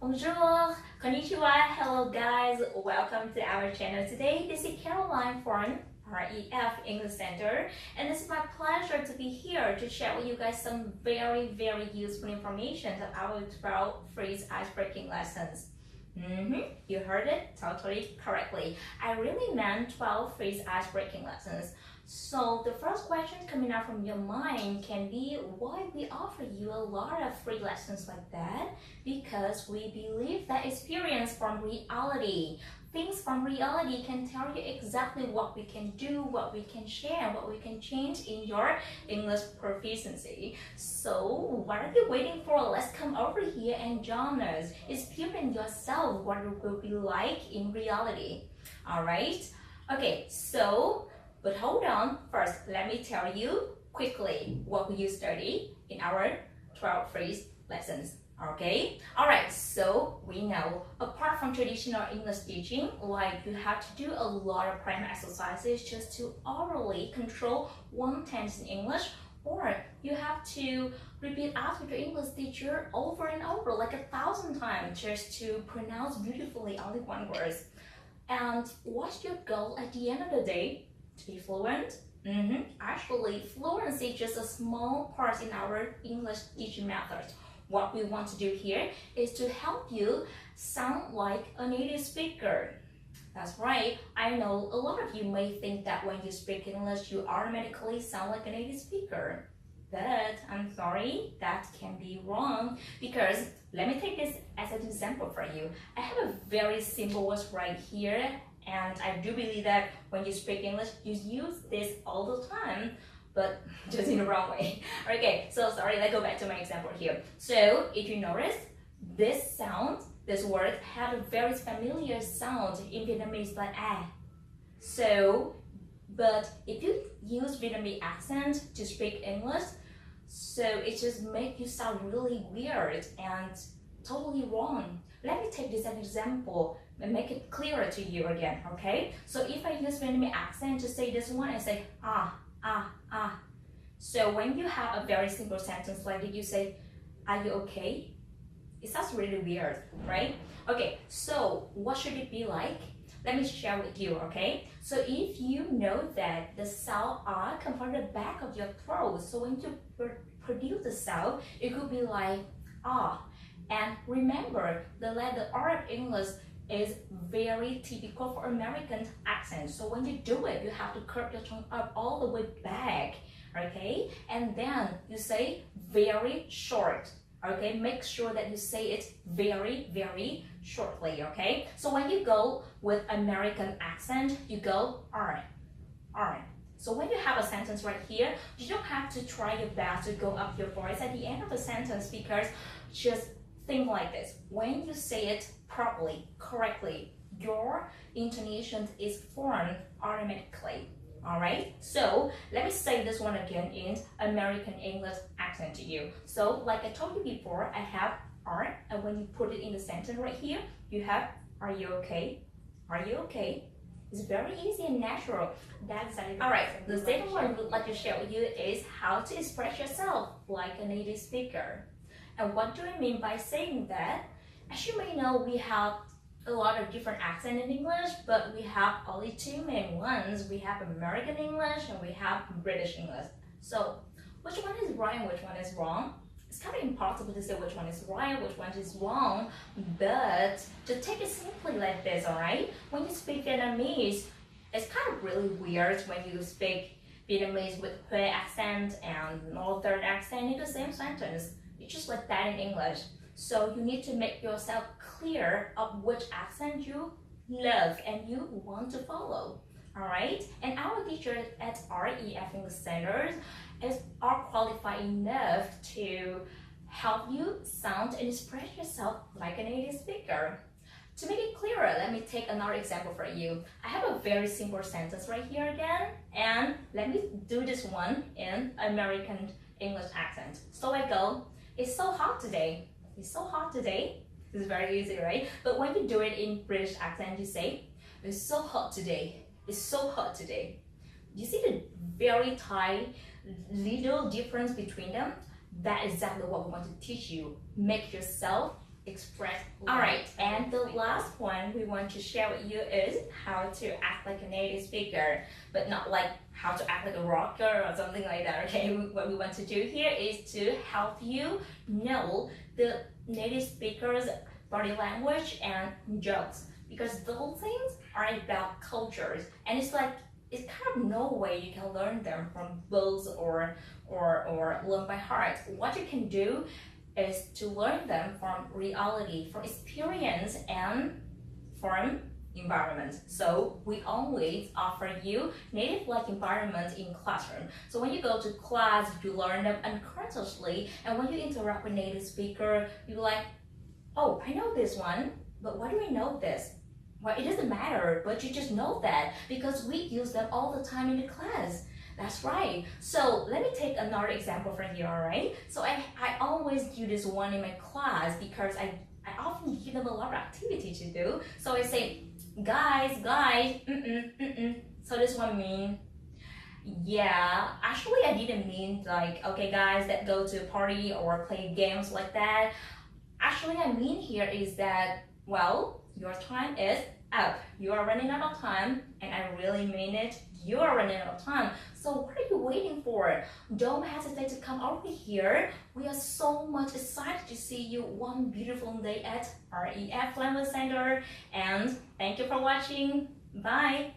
Bonjour, konnichiwa, hello guys, welcome to our channel today. This is Caroline from REF English Center, and it's my pleasure to be here to share with you guys some very useful information of our 12 phrase icebreaking lessons. You heard it totally correctly. I really meant 12 phrase icebreaking lessons. So the first question coming out from your mind can be why we offer you a lot of free lessons like that? Because we believe that experience from reality, things from reality can tell you exactly what we can do, what we can share, what we can change in your English proficiency. So what are you waiting for? Let's come over here and join us. Experience yourself what it will be like in reality. Alright? Okay, so but hold on, first let me tell you quickly what we study in our 12 phrase lessons. Okay? Alright, so we know apart from traditional English teaching, like you have to do a lot of grammar exercises just to orally control one tense in English, or you have to repeat after the English teacher over and over like 1,000 times just to pronounce beautifully only one word. And what's your goal at the end of the day? To be fluent? Actually, fluency is just a small part in our English teaching method. What we want to do here is to help you sound like a native speaker. That's right. I know a lot of you may think that when you speak English, you automatically sound like a native speaker. But I'm sorry, that can be wrong, because let me take this as an example for you. I have a very simple word right here, and I do believe that when you speak English, you use this all the time, but just in the wrong way. Okay, so sorry, let's go back to my example here. So if you notice, this sound, this word had a very familiar sound in Vietnamese like ah. So, but if you use Vietnamese accent to speak English, so it just makes you sound really weird and totally wrong. Let me take this as an example and make it clearer to you again, okay? So if I use Vietnamese accent to say this one, I say ah. So when you have a very simple sentence like you say, are you okay? It sounds really weird, right? Okay, so what should it be like? Let me share with you, okay? So if you know that the sound R comes from the back of your throat, so when you produce the sound, it could be like ah. And remember, the letter R of English is very typical for American accent. So when you do it, you have to curve your tongue up all the way back, okay? And then you say very short, okay? Make sure that you say it very shortly, okay? So when you go with American accent, you go alright. So when you have a sentence right here, you don't have to try your best to go up your voice at the end of the sentence, because just think like this. When you say it properly, correctly, your intonation is formed automatically. Alright? So let me say this one again in American English accent to you. So like I told you before, I have R, and when you put it in the sentence right here, you have are you okay? Are you okay? It's very easy and natural. That's it. Alright, the second one I would like to share with you is how to express yourself like a native speaker. And what do I mean by saying that? As you may know, we have a lot of different accents in English, but we have only two main ones. We have American English and we have British English. So which one is right and which one is wrong? It's kind of impossible to say which one is right, which one is wrong, but to take it simply like this, alright? When you speak Vietnamese, it's kind of really weird when you speak Vietnamese with Hue accent and Northern accent in the same sentence. It's just like that in English. So you need to make yourself clear of which accent you love and you want to follow. Alright? And our teachers at REF English Centers are qualified enough to help you sound and express yourself like a native speaker. To make it clearer, let me take another example for you. I have a very simple sentence right here again, and let me do this one in American English accent. So I go, it's so hot today. It's so hot today. It's very easy, right? But when you do it in British accent, you say, it's so hot today. It's so hot today. You see the very tiny little difference between them? That's exactly what we want to teach you. Make yourself express Alright, and the last one we want to share with you is how to act like a native speaker, but not like how to act like a rocker or something like that, okay? What we want to do here is to help you know the native speaker's body language and jokes, because those things are about cultures, and it's kind of no way you can learn them from books or learn by heart. What you can do is to learn them from reality, from experience, and from environment. So we always offer you native-like environment in classroom. So when you go to class, you learn them unconsciously, and when you interact with native speaker, you're like, oh, I know this one, but why do I know this? Well, it doesn't matter, but you just know that because we use them all the time in the class. That's right. So let me take another example from you, alright? So I always do this one in my class because I often give them a lot of activity to do. So I say, guys, So this one mean, yeah, actually I didn't mean like, okay guys, that go to a party or play games like that. Actually I mean here is that, well, your time is up. You are running out of time, and I really mean it. You are running out of time. So what are you waiting for? Don't hesitate to come over here. We are so much excited to see you one beautiful day at REF Language Center. And thank you for watching. Bye.